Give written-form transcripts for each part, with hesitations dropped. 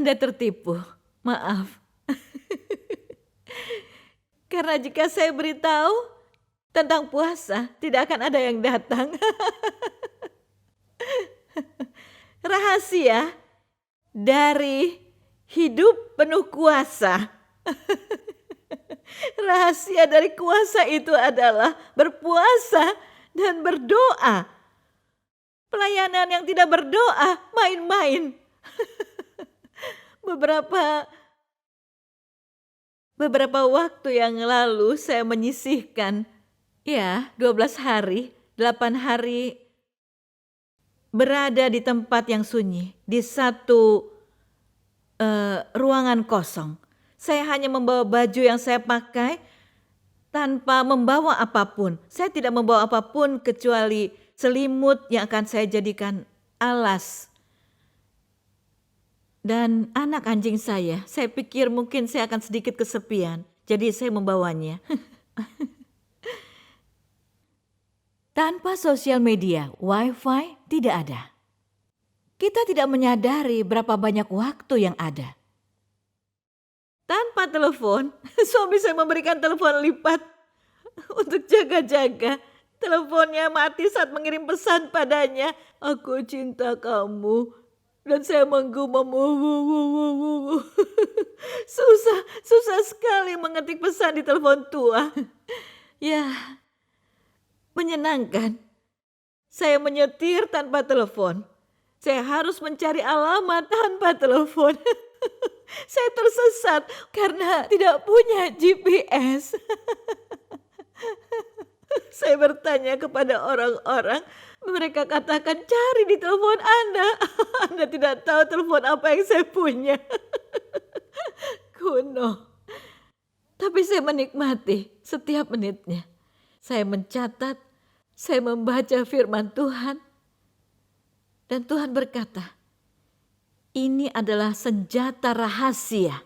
Anda tertipu. Maaf. Karena jika saya beritahu tentang puasa, tidak akan ada yang datang. Rahasia dari hidup penuh kuasa. Rahasia dari kuasa itu adalah berpuasa dan berdoa. Pelayanan yang tidak berdoa main-main. Beberapa waktu yang lalu saya menyisihkan 12 hari, 8 hari berada di tempat yang sunyi, di satu ruangan kosong. Saya hanya membawa baju yang saya pakai tanpa membawa apapun. Saya tidak membawa apapun kecuali selimut yang akan saya jadikan alas. Dan anak anjing saya pikir mungkin saya akan sedikit kesepian. Jadi saya membawanya. Tanpa sosial media, wifi tidak ada. Kita tidak menyadari berapa banyak waktu yang ada. Tanpa telepon, suami saya memberikan telepon lipat untuk jaga-jaga. Teleponnya mati saat mengirim pesan padanya. Aku cinta kamu. Dan saya menggumam. Susah sekali mengetik pesan di telepon tua. Ya, menyenangkan. Saya menyetir tanpa telepon. Saya harus mencari alamat tanpa telepon. Saya tersesat karena tidak punya GPS. Saya bertanya kepada orang-orang, mereka katakan cari di telepon Anda. Anda tidak tahu telepon apa yang saya punya. Kuno. Tapi saya menikmati setiap menitnya. Saya mencatat, saya membaca firman Tuhan. Dan Tuhan berkata, ini adalah senjata rahasia.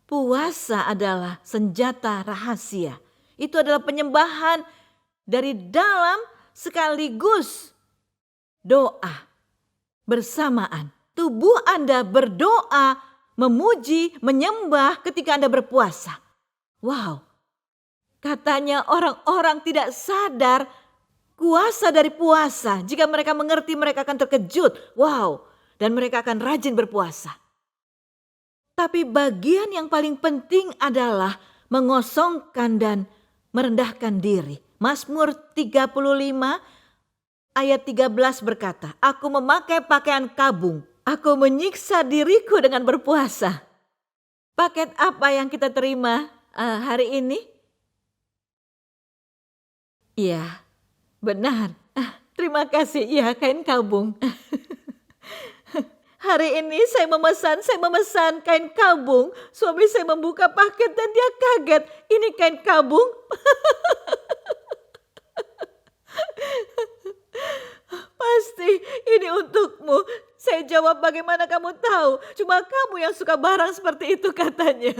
Puasa adalah senjata rahasia. Itu adalah penyembahan dari dalam sekaligus doa bersamaan. Tubuh Anda berdoa, memuji, menyembah ketika Anda berpuasa. Wow, katanya orang-orang tidak sadar kuasa dari puasa. Jika mereka mengerti, mereka akan terkejut. Wow, dan mereka akan rajin berpuasa. Tapi bagian yang paling penting adalah mengosongkan dan merendahkan diri. Mazmur 35 ayat 13 berkata, aku memakai pakaian kabung, aku menyiksa diriku dengan berpuasa. Paket apa yang kita terima hari ini? Iya, benar. Terima kasih, iya kain kabung. Hari ini saya memesan kain kabung. Suami saya membuka paket dan dia kaget. Ini kain kabung? Pasti ini untukmu. Saya jawab, bagaimana kamu tahu? Cuma kamu yang suka barang seperti itu, katanya.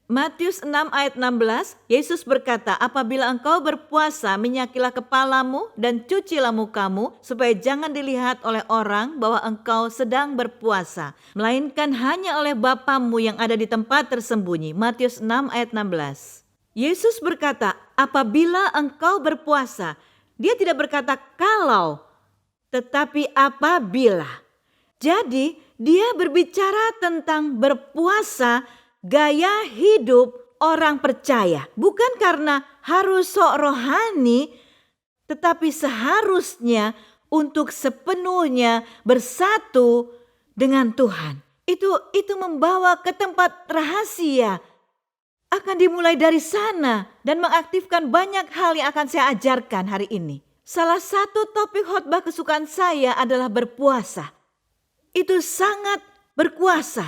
Matius 6 ayat 16, Yesus berkata, apabila engkau berpuasa, minyakilah kepalamu dan cucilah mukamu, supaya jangan dilihat oleh orang bahwa engkau sedang berpuasa, melainkan hanya oleh Bapamu yang ada di tempat tersembunyi. Matius 6 ayat 16. Yesus berkata, apabila engkau berpuasa, dia tidak berkata kalau, tetapi apabila. Jadi dia berbicara tentang berpuasa, gaya hidup orang percaya. Bukan karena harus sok rohani, tetapi seharusnya untuk sepenuhnya bersatu dengan Tuhan. Itu membawa ke tempat rahasia. Akan dimulai dari sana dan mengaktifkan banyak hal yang akan saya ajarkan hari ini. Salah satu topik khotbah kesukaan saya adalah berpuasa. Itu sangat berkuasa.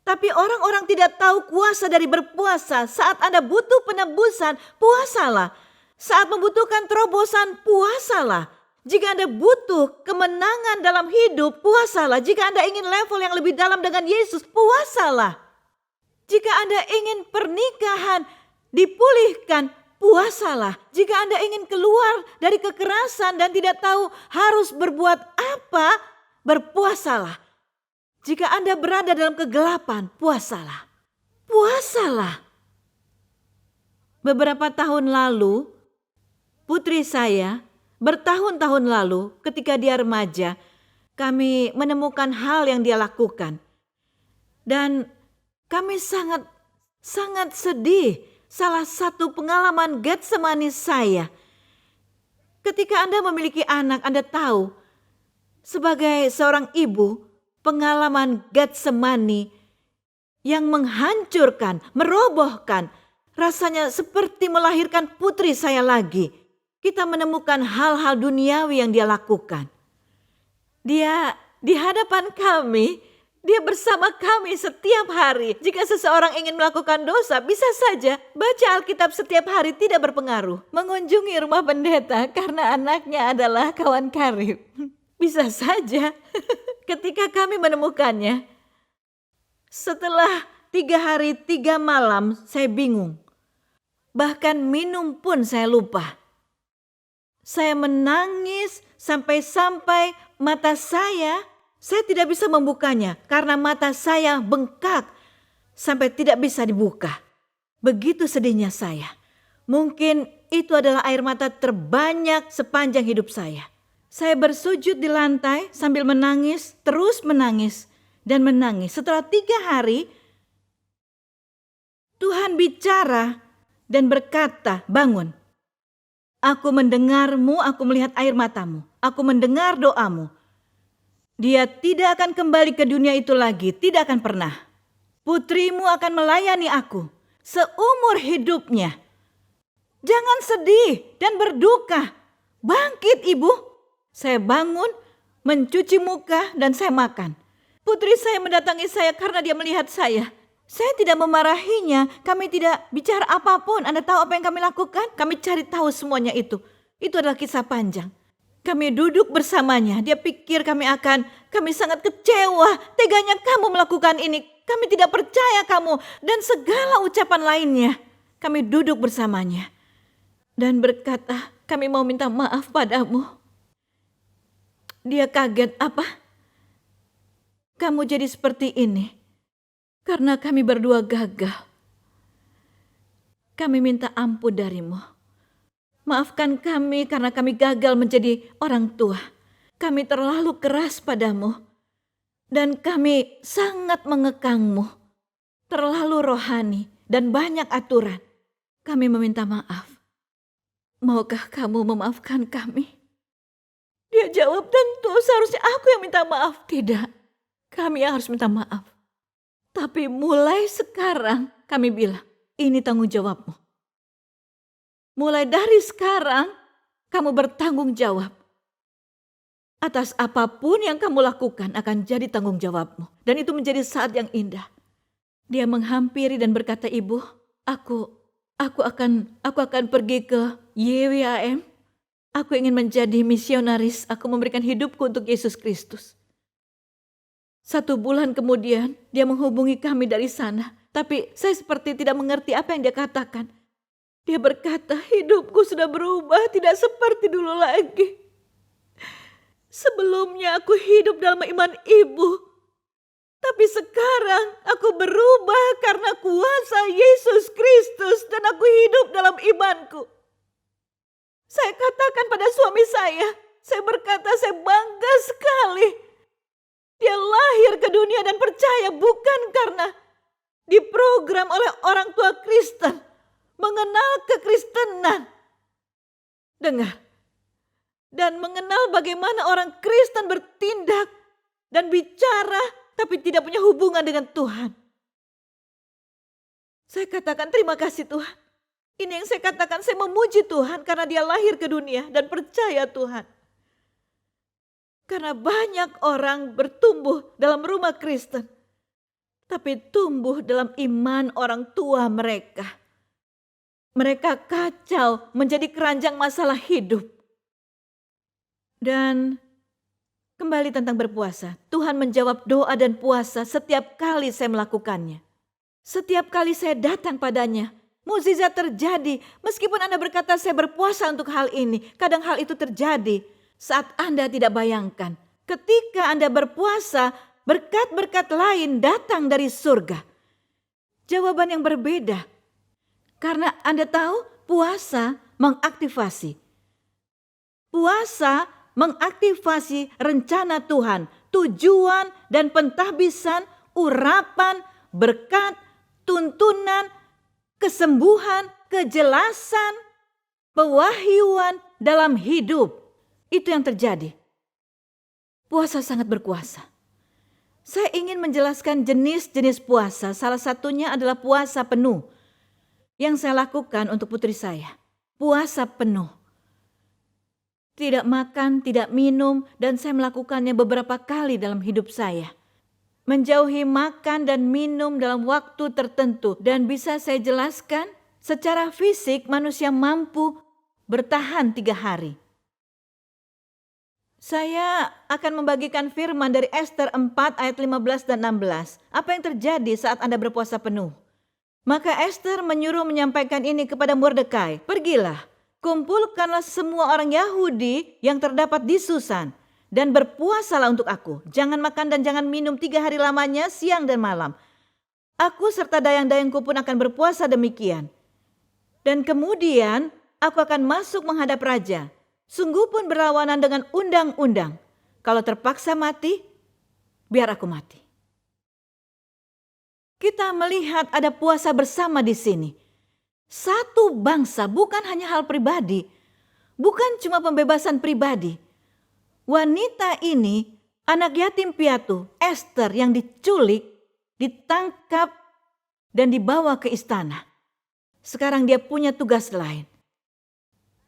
Tapi orang-orang tidak tahu kuasa dari berpuasa. Saat Anda butuh penebusan, puasalah. Saat membutuhkan terobosan, puasalah. Jika Anda butuh kemenangan dalam hidup, puasalah. Jika Anda ingin level yang lebih dalam dengan Yesus, puasalah. Jika Anda ingin pernikahan dipulihkan, puasalah. Jika Anda ingin keluar dari kekerasan dan tidak tahu harus berbuat apa, berpuasalah. Jika Anda berada dalam kegelapan, puasalah. Puasalah. Beberapa tahun lalu, putri saya bertahun-tahun lalu ketika dia remaja, kami menemukan hal yang dia lakukan. Dan kami sangat sedih. Salah satu pengalaman Getsemani saya. Ketika Anda memiliki anak, Anda tahu, sebagai seorang ibu, pengalaman Getsemani yang menghancurkan, merobohkan, rasanya seperti melahirkan putri saya lagi. Kita menemukan hal-hal duniawi yang dia lakukan. Dia di hadapan kami, dia bersama kami setiap hari. Jika seseorang ingin melakukan dosa, bisa saja baca Alkitab setiap hari tidak berpengaruh. Mengunjungi rumah pendeta karena anaknya adalah kawan karib. Bisa saja. Ketika kami menemukannya, setelah 3 hari 3 malam saya bingung. Bahkan minum pun saya lupa. Saya menangis sampai mata saya tidak bisa membukanya karena mata saya bengkak sampai tidak bisa dibuka. Begitu sedihnya saya. Mungkin itu adalah air mata terbanyak sepanjang hidup saya. Saya bersujud di lantai sambil menangis, terus menangis dan menangis. Setelah 3 hari, Tuhan bicara dan berkata, bangun. Aku mendengarmu, aku melihat air matamu. Aku mendengar doamu. Dia tidak akan kembali ke dunia itu lagi, tidak akan pernah. Putrimu akan melayani aku seumur hidupnya. Jangan sedih dan berduka. Bangkit ibu. Saya bangun, mencuci muka dan saya makan. Putri saya mendatangi saya karena dia melihat saya. Saya tidak memarahinya, kami tidak bicara apapun. Anda tahu apa yang kami lakukan? Kami cari tahu semuanya itu. Itu adalah kisah panjang. Kami duduk bersamanya, dia pikir kami sangat kecewa. Teganya kamu melakukan ini, kami tidak percaya kamu. Dan segala ucapan lainnya. Kami duduk bersamanya. Dan berkata, kami mau minta maaf padamu. Dia kaget, apa? Kamu jadi seperti ini. Karena kami berdua gagal. Kami minta ampun darimu. Maafkan kami karena kami gagal menjadi orang tua. Kami terlalu keras padamu. Dan kami sangat mengekangmu. Terlalu rohani dan banyak aturan. Kami meminta maaf. Maukah kamu memaafkan kami? Dia jawab, tentu seharusnya aku yang minta maaf. Tidak, kami yang harus minta maaf. Tapi mulai sekarang kami bilang, ini tanggung jawabmu. Mulai dari sekarang, kamu bertanggung jawab. Atas apapun yang kamu lakukan akan jadi tanggung jawabmu. Dan itu menjadi saat yang indah. Dia menghampiri dan berkata, Ibu, aku akan pergi ke YWAM. Aku ingin menjadi misionaris. Aku memberikan hidupku untuk Yesus Kristus. 1 bulan kemudian, dia menghubungi kami dari sana. Tapi saya seperti tidak mengerti apa yang dia katakan. Dia berkata, hidupku sudah berubah, tidak seperti dulu lagi. Sebelumnya aku hidup dalam iman ibu. Tapi sekarang aku berubah karena kuasa Yesus Kristus dan aku hidup dalam imanku. Saya katakan pada suami saya berkata saya bangga sekali. Dia lahir ke dunia dan percaya bukan karena diprogram oleh orang tua Kristen. Mengenal kekristenan. Dengar. Dan mengenal bagaimana orang Kristen bertindak dan bicara tapi tidak punya hubungan dengan Tuhan. Saya katakan terima kasih Tuhan. Ini yang saya katakan, saya memuji Tuhan karena dia lahir ke dunia dan percaya Tuhan. Karena banyak orang bertumbuh dalam rumah Kristen. Tapi tumbuh dalam iman orang tua mereka. Mereka kacau menjadi keranjang masalah hidup. Dan kembali tentang berpuasa. Tuhan menjawab doa dan puasa setiap kali saya melakukannya. Setiap kali saya datang padanya, mukjizat terjadi. Meskipun Anda berkata saya berpuasa untuk hal ini, kadang hal itu terjadi saat Anda tidak bayangkan. Ketika Anda berpuasa, berkat-berkat lain datang dari surga? Jawaban yang berbeda. Karena Anda tahu, puasa mengaktifasi. Puasa mengaktifasi rencana Tuhan, tujuan dan pentahbisan, urapan, berkat, tuntunan, kesembuhan, kejelasan, pewahyuan dalam hidup. Itu yang terjadi. Puasa sangat berkuasa. Saya ingin menjelaskan jenis-jenis puasa. Salah satunya adalah puasa penuh. Yang saya lakukan untuk putri saya. Puasa penuh. Tidak makan, tidak minum, dan saya melakukannya beberapa kali dalam hidup saya. Menjauhi makan dan minum dalam waktu tertentu. Dan bisa saya jelaskan, secara fisik manusia mampu bertahan 3 hari. Saya akan membagikan firman dari Ester 4 ayat 15 dan 16. Apa yang terjadi saat Anda berpuasa penuh? Maka Ester menyuruh menyampaikan ini kepada Mordekai. Pergilah, kumpulkanlah semua orang Yahudi yang terdapat di Susan dan berpuasalah untuk aku. Jangan makan dan jangan minum 3 hari lamanya, siang dan malam. Aku serta dayang-dayangku pun akan berpuasa demikian. Dan kemudian aku akan masuk menghadap raja. Sungguh pun berlawanan dengan undang-undang. Kalau terpaksa mati, biar aku mati. Kita melihat ada puasa bersama di sini. Satu bangsa, bukan hanya hal pribadi. Bukan cuma pembebasan pribadi. Wanita ini, anak yatim piatu, Ester yang diculik, ditangkap, dan dibawa ke istana. Sekarang dia punya tugas lain.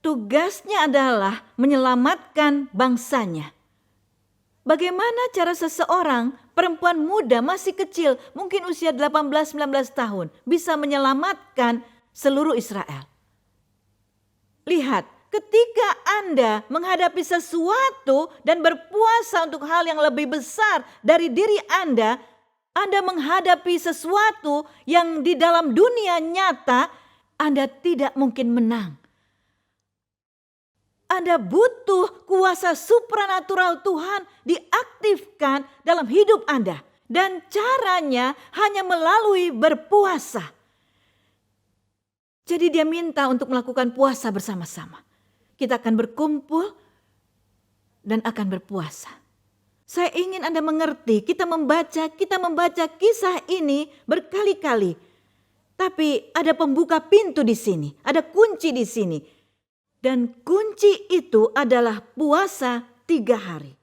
Tugasnya adalah menyelamatkan bangsanya. Bagaimana cara seseorang, perempuan muda masih kecil, mungkin usia 18-19 tahun, bisa menyelamatkan seluruh Israel? Lihat, ketika Anda menghadapi sesuatu dan berpuasa untuk hal yang lebih besar dari diri Anda menghadapi sesuatu yang di dalam dunia nyata, Anda tidak mungkin menang. Anda butuh kuasa supranatural Tuhan diaktifkan dalam hidup Anda. Dan caranya hanya melalui berpuasa. Jadi dia minta untuk melakukan puasa bersama-sama. Kita akan berkumpul dan akan berpuasa. Saya ingin Anda mengerti, kita membaca kisah ini berkali-kali. Tapi ada pembuka pintu di sini, ada kunci di sini. Dan kunci itu adalah puasa 3 hari.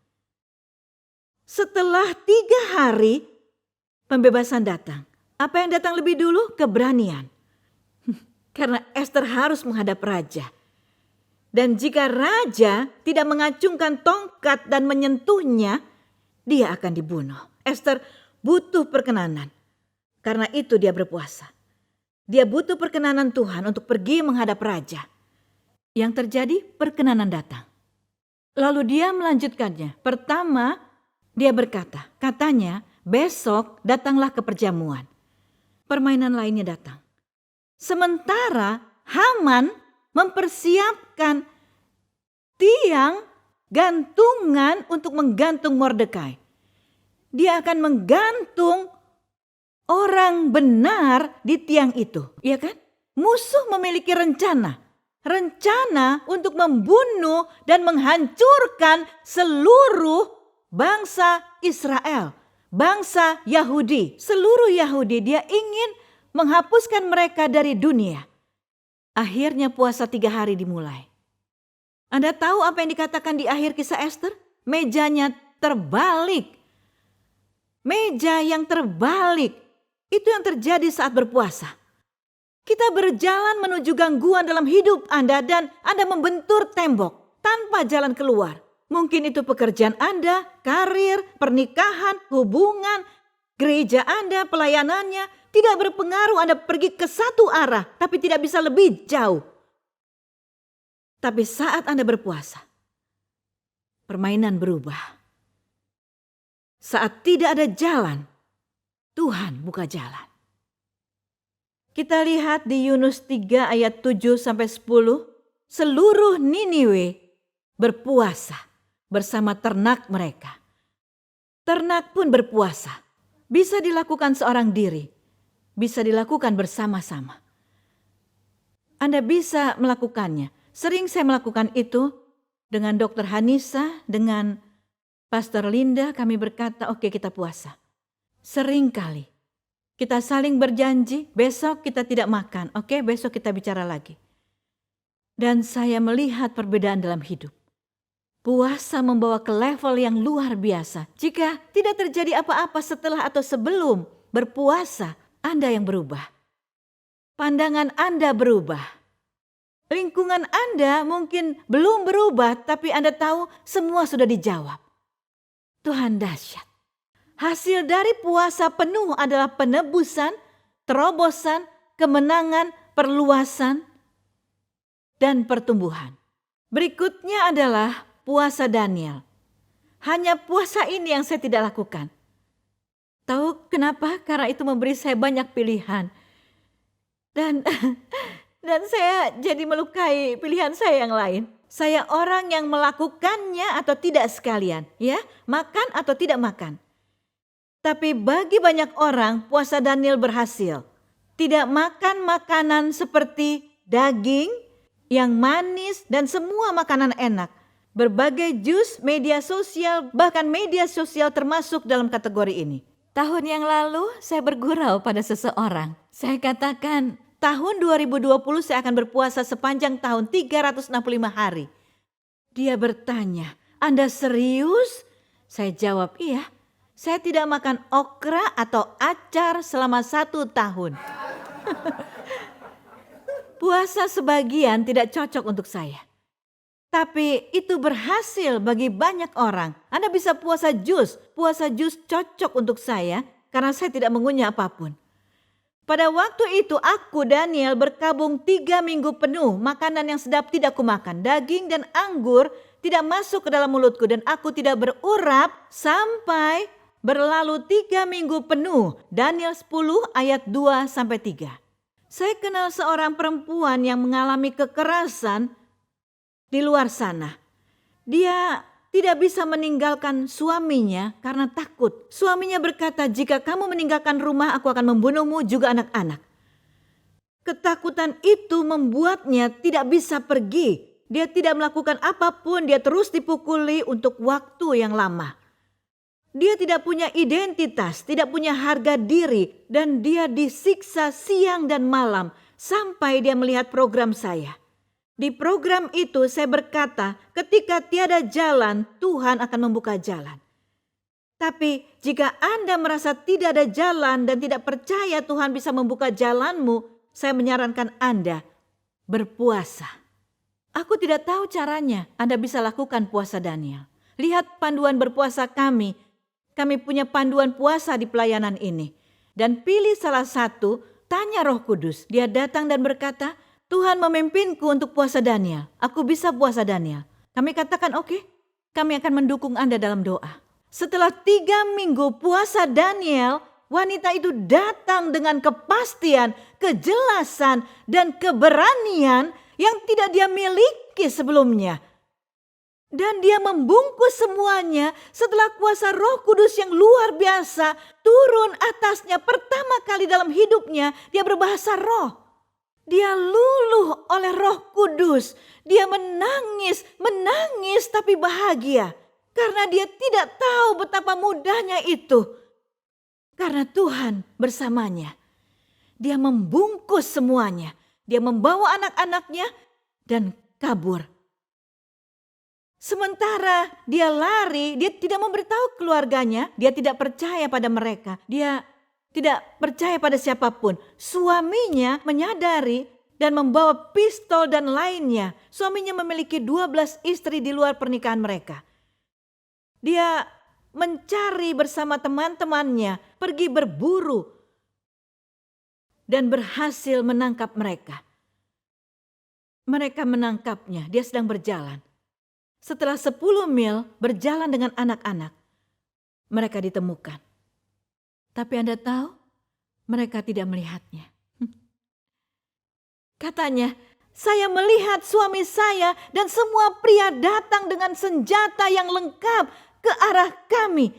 Setelah 3 hari, pembebasan datang. Apa yang datang lebih dulu? Keberanian. Karena Ester harus menghadap raja. Dan jika raja tidak mengacungkan tongkat dan menyentuhnya, dia akan dibunuh. Ester butuh perkenanan. Karena itu dia berpuasa. Dia butuh perkenanan Tuhan untuk pergi menghadap raja. Yang terjadi, perkenanan datang. Lalu dia melanjutkannya. Pertama, dia berkata, katanya, besok datanglah ke perjamuan. Permainan lainnya datang. Sementara Haman mempersiapkan tiang gantungan untuk menggantung Mordekai. Dia akan menggantung orang benar di tiang itu. Iya kan? Musuh memiliki rencana. Rencana untuk membunuh dan menghancurkan seluruh bangsa Israel, bangsa Yahudi. Seluruh Yahudi dia ingin menghapuskan mereka dari dunia. Akhirnya puasa 3 hari dimulai. Anda tahu apa yang dikatakan di akhir kisah Ester? Mejanya terbalik. Meja yang terbalik. Itu yang terjadi saat berpuasa. Kita berjalan menuju gangguan dalam hidup Anda dan Anda membentur tembok tanpa jalan keluar. Mungkin itu pekerjaan Anda, karir, pernikahan, hubungan, gereja Anda, pelayanannya. Tidak berpengaruh Anda pergi ke satu arah tapi tidak bisa lebih jauh. Tapi saat Anda berpuasa, permainan berubah. Saat tidak ada jalan, Tuhan buka jalan. Kita lihat di Yunus 3 ayat 7-10, seluruh Niniwe berpuasa bersama ternak mereka. Ternak pun berpuasa. Bisa dilakukan seorang diri, bisa dilakukan bersama-sama. Anda bisa melakukannya. Sering saya melakukan itu dengan Dr. Hanisa, dengan Pastor Linda, kami berkata, oke, kita puasa. Sering kali kita saling berjanji, besok kita tidak makan, oke, besok kita bicara lagi. Dan saya melihat perbedaan dalam hidup. Puasa membawa ke level yang luar biasa. Jika tidak terjadi apa-apa setelah atau sebelum berpuasa, Anda yang berubah. Pandangan Anda berubah. Lingkungan Anda mungkin belum berubah, tapi Anda tahu semua sudah dijawab. Tuhan dahsyat. Hasil dari puasa penuh adalah penebusan, terobosan, kemenangan, perluasan, dan pertumbuhan. Berikutnya adalah puasa Daniel. Hanya puasa ini yang saya tidak lakukan. Tahu kenapa? Karena itu memberi saya banyak pilihan. Dan saya jadi melukai pilihan saya yang lain. Saya orang yang melakukannya atau tidak sekalian, ya, makan atau tidak makan. Tapi bagi banyak orang puasa Daniel berhasil. Tidak makan makanan seperti daging yang manis dan semua makanan enak. Berbagai jus, media sosial, bahkan media sosial termasuk dalam kategori ini. Tahun yang lalu saya bergurau pada seseorang. Saya katakan, tahun 2020 saya akan berpuasa sepanjang tahun 365 hari. Dia bertanya, Anda serius? Saya jawab, iya. Saya tidak makan okra atau acar selama 1 tahun. Puasa sebagian tidak cocok untuk saya. Tapi itu berhasil bagi banyak orang. Anda bisa puasa jus. Puasa jus cocok untuk saya karena saya tidak mengunyah apapun. Pada waktu itu aku Daniel berkabung 3 minggu penuh. Makanan yang sedap tidak kumakan. Daging dan anggur tidak masuk ke dalam mulutku. Dan aku tidak berurap sampai berlalu 3 minggu penuh. Daniel 10 ayat 2-3. Saya kenal seorang perempuan yang mengalami kekerasan di luar sana. Dia tidak bisa meninggalkan suaminya karena takut. Suaminya berkata, jika kamu meninggalkan rumah, aku akan membunuhmu juga anak-anak. Ketakutan itu membuatnya tidak bisa pergi. Dia tidak melakukan apapun, dia terus dipukuli untuk waktu yang lama. Dia tidak punya identitas, tidak punya harga diri, dan dia disiksa siang dan malam sampai dia melihat program saya. Di program itu saya berkata, ketika tiada jalan, Tuhan akan membuka jalan. Tapi jika Anda merasa tidak ada jalan dan tidak percaya Tuhan bisa membuka jalanmu, saya menyarankan Anda berpuasa. Aku tidak tahu caranya, Anda bisa lakukan puasa Daniel. Lihat panduan berpuasa kami. Kami punya panduan puasa di pelayanan ini. Dan pilih salah satu, tanya Roh Kudus. Dia datang dan berkata, Tuhan memimpinku untuk puasa Daniel. Aku bisa puasa Daniel. Kami katakan oke, kami akan mendukung Anda dalam doa. Setelah 3 minggu puasa Daniel, wanita itu datang dengan kepastian, kejelasan, dan keberanian yang tidak dia miliki sebelumnya. Dan dia membungkus semuanya setelah kuasa Roh Kudus yang luar biasa turun atasnya pertama kali dalam hidupnya. Dia berbahasa roh. Dia luluh oleh Roh Kudus. Dia menangis tapi bahagia. Karena dia tidak tahu betapa mudahnya itu. Karena Tuhan bersamanya. Dia membungkus semuanya. Dia membawa anak-anaknya dan kabur. Sementara dia lari, dia tidak memberitahu keluarganya. Dia tidak percaya pada mereka. Dia tidak percaya pada siapapun. Suaminya menyadari dan membawa pistol dan lainnya. Suaminya memiliki 12 istri di luar pernikahan mereka. Dia mencari bersama teman-temannya, pergi berburu, dan berhasil menangkap mereka. Mereka menangkapnya, dia sedang berjalan. Setelah 10 mil berjalan dengan anak-anak, mereka ditemukan. Tapi Anda tahu, mereka tidak melihatnya. Katanya, saya melihat suami saya dan semua pria datang dengan senjata yang lengkap ke arah kami.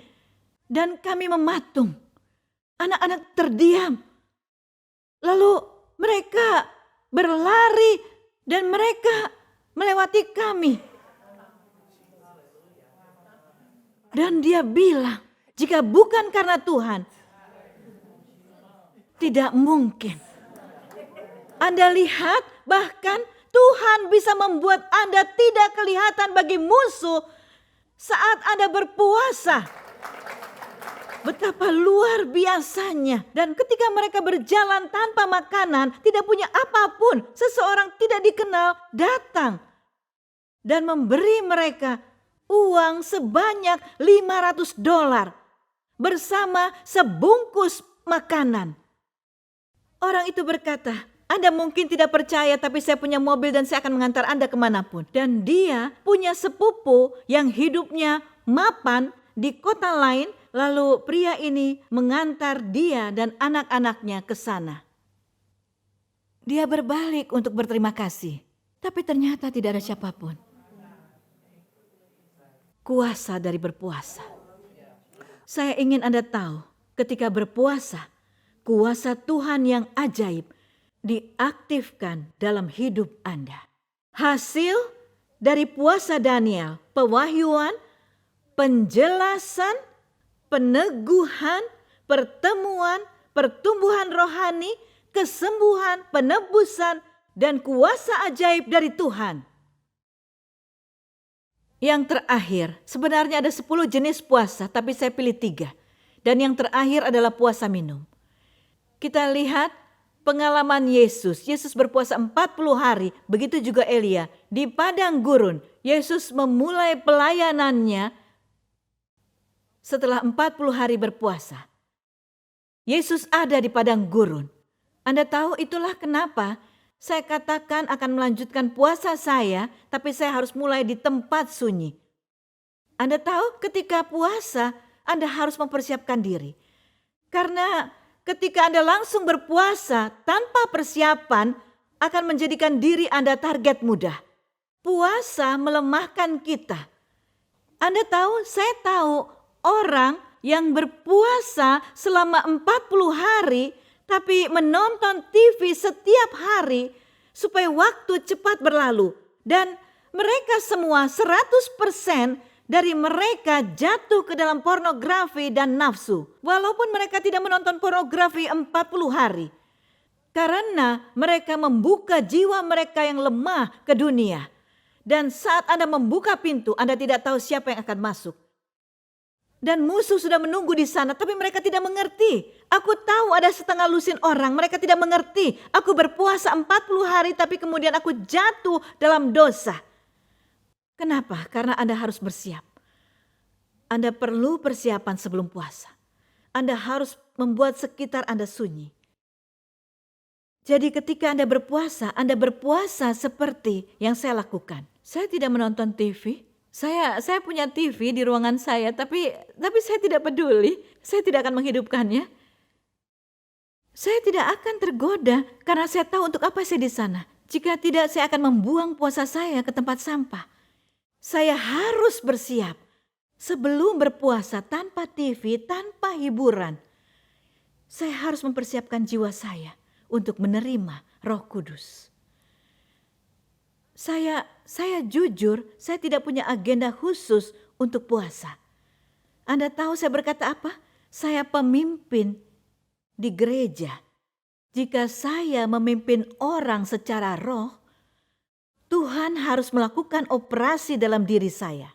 Dan kami mematung. Anak-anak terdiam. Lalu mereka berlari dan mereka melewati kami. Dan dia bilang, jika bukan karena Tuhan, tidak mungkin. Anda lihat, bahkan Tuhan bisa membuat Anda tidak kelihatan bagi musuh saat Anda berpuasa. Betapa luar biasanya. Dan ketika mereka berjalan tanpa makanan, tidak punya apapun, seseorang tidak dikenal datang dan memberi mereka uang sebanyak $500 bersama sebungkus makanan. Orang itu berkata, Anda mungkin tidak percaya, tapi saya punya mobil dan saya akan mengantar Anda kemanapun. Dan dia punya sepupu yang hidupnya mapan di kota lain, lalu pria ini mengantar dia dan anak-anaknya ke sana. Dia berbalik untuk berterima kasih, tapi ternyata tidak ada siapapun. Kuasa dari berpuasa. Saya ingin Anda tahu, ketika berpuasa, kuasa Tuhan yang ajaib diaktifkan dalam hidup Anda. Hasil dari puasa Daniel, pewahyuan, penjelasan, peneguhan, pertemuan, pertumbuhan rohani, kesembuhan, penebusan, dan kuasa ajaib dari Tuhan. Yang terakhir, sebenarnya ada 10 jenis puasa, tapi saya pilih 3. Dan yang terakhir adalah puasa minum. Kita lihat pengalaman Yesus. Yesus berpuasa 40 hari, begitu juga Elia. Di padang gurun, Yesus memulai pelayanannya setelah 40 hari berpuasa. Yesus ada di padang gurun. Anda tahu itulah kenapa saya katakan akan melanjutkan puasa saya, tapi saya harus mulai di tempat sunyi. Anda tahu ketika puasa, Anda harus mempersiapkan diri. Karena ketika Anda langsung berpuasa tanpa persiapan, akan menjadikan diri Anda target mudah. Puasa melemahkan kita. Anda tahu, saya tahu orang yang berpuasa selama 40 hari, tapi menonton TV setiap hari supaya waktu cepat berlalu. Dan mereka semua 100% dari mereka jatuh ke dalam pornografi dan nafsu. Walaupun mereka tidak menonton pornografi 40 hari. Karena mereka membuka jiwa mereka yang lemah ke dunia. Dan saat Anda membuka pintu, Anda tidak tahu siapa yang akan masuk. Dan musuh sudah menunggu di sana, tapi mereka tidak mengerti. Aku tahu ada setengah lusin orang, mereka tidak mengerti. Aku berpuasa 40 hari, tapi kemudian aku jatuh dalam dosa. Kenapa? Karena Anda harus bersiap. Anda perlu persiapan sebelum puasa. Anda harus membuat sekitar Anda sunyi. Jadi ketika Anda berpuasa seperti yang saya lakukan. Saya tidak menonton TV. Saya punya TV di ruangan saya, tapi saya tidak peduli. Saya tidak akan menghidupkannya. Saya tidak akan tergoda karena saya tahu untuk apa saya di sana. Jika tidak, saya akan membuang puasa saya ke tempat sampah. Saya harus bersiap sebelum berpuasa tanpa TV, tanpa hiburan. Saya harus mempersiapkan jiwa saya untuk menerima Roh Kudus. Saya jujur, saya tidak punya agenda khusus untuk puasa. Anda tahu saya berkata apa? Saya pemimpin di gereja. Jika saya memimpin orang secara roh, Tuhan harus melakukan operasi dalam diri saya.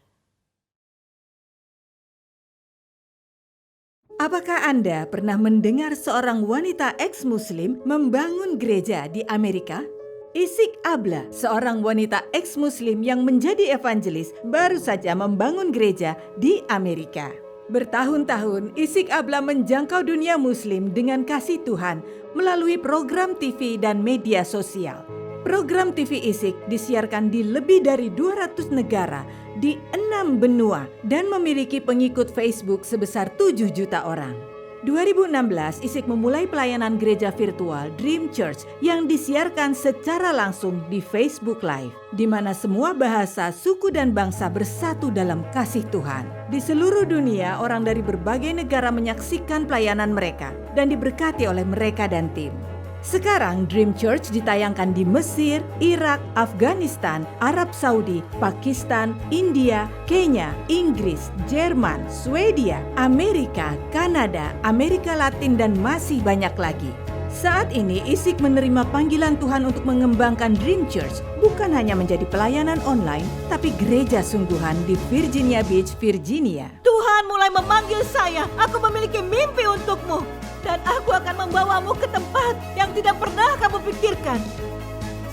Apakah Anda pernah mendengar seorang wanita ex-muslim membangun gereja di Amerika? Isik Abla, seorang wanita ex-muslim yang menjadi evangelis, baru saja membangun gereja di Amerika. Bertahun-tahun, Isik Abla menjangkau dunia muslim dengan kasih Tuhan melalui program TV dan media sosial. Program TV Isik disiarkan di lebih dari 200 negara di 6 benua dan memiliki pengikut Facebook sebesar 7 juta orang. 2016, Isik memulai pelayanan gereja virtual Dream Church yang disiarkan secara langsung di Facebook Live, di mana semua bahasa, suku, dan bangsa bersatu dalam kasih Tuhan. Di seluruh dunia, orang dari berbagai negara menyaksikan pelayanan mereka dan diberkati oleh mereka dan tim. Sekarang Dream Church ditayangkan di Mesir, Irak, Afghanistan, Arab Saudi, Pakistan, India, Kenya, Inggris, Jerman, Swedia, Amerika, Kanada, Amerika Latin, dan masih banyak lagi. Saat ini ISIK menerima panggilan Tuhan untuk mengembangkan Dream Church bukan hanya menjadi pelayanan online, tapi gereja sungguhan di Virginia Beach, Virginia. Tuhan mulai memanggil saya. Aku memiliki mimpi untukmu. Dan aku akan membawamu ke tempat yang tidak pernah kamu pikirkan.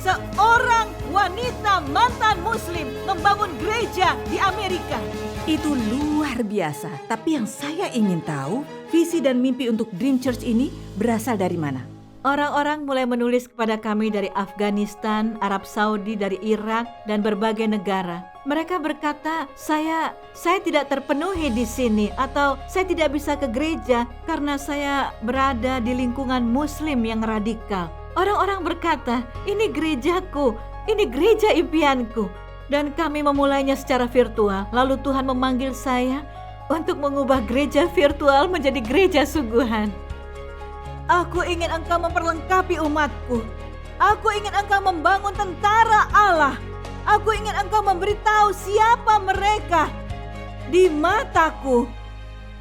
Seorang wanita mantan muslim membangun gereja di Amerika. Itu luar biasa. Tapi yang saya ingin tahu, visi dan mimpi untuk Dream Church ini berasal dari mana? Orang-orang mulai menulis kepada kami dari Afghanistan, Arab Saudi, dari Irak, dan berbagai negara. Mereka berkata, saya tidak terpenuhi di sini, atau saya tidak bisa ke gereja karena saya berada di lingkungan muslim yang radikal. Orang-orang berkata, ini gerejaku, ini gereja impianku. Dan kami memulainya secara virtual, lalu Tuhan memanggil saya untuk mengubah gereja virtual menjadi gereja sungguhan. Aku ingin engkau memperlengkapi umatku. Aku ingin engkau membangun tentara Allah. Aku ingin engkau memberitahu siapa mereka di mataku.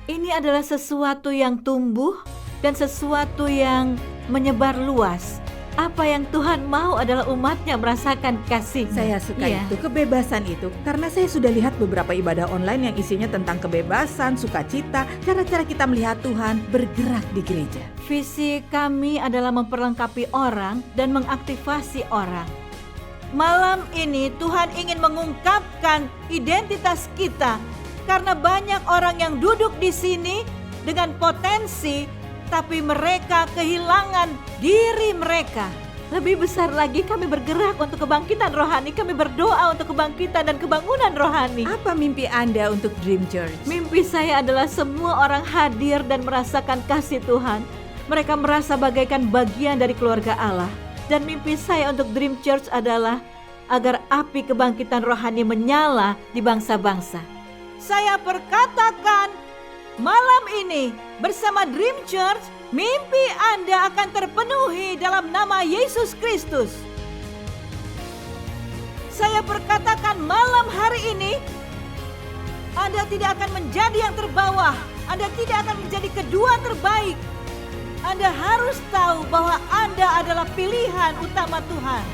Ini adalah sesuatu yang tumbuh dan sesuatu yang menyebar luas. Apa yang Tuhan mau adalah umatnya merasakan kasih. Saya suka itu, kebebasan itu. Karena saya sudah lihat beberapa ibadah online yang isinya tentang kebebasan, sukacita, cara-cara kita melihat Tuhan bergerak di gereja. Visi kami adalah memperlengkapi orang dan mengaktifasi orang. Malam ini Tuhan ingin mengungkapkan identitas kita. Karena banyak orang yang duduk di sini dengan potensi, tapi mereka kehilangan diri mereka. Lebih besar lagi, kami bergerak untuk kebangkitan rohani. Kami berdoa untuk kebangkitan dan kebangunan rohani. Apa mimpi Anda untuk Dream Church? Mimpi saya adalah semua orang hadir dan merasakan kasih Tuhan. Mereka merasa bagaikan bagian dari keluarga Allah. Dan mimpi saya untuk Dream Church adalah agar api kebangkitan rohani menyala di bangsa-bangsa. Saya perkatakan, malam ini bersama Dream Church, mimpi Anda akan terpenuhi dalam nama Yesus Kristus. Saya perkatakan malam hari ini, Anda tidak akan menjadi yang terbawah. Anda tidak akan menjadi kedua terbaik. Anda harus tahu bahwa Anda adalah pilihan utama Tuhan.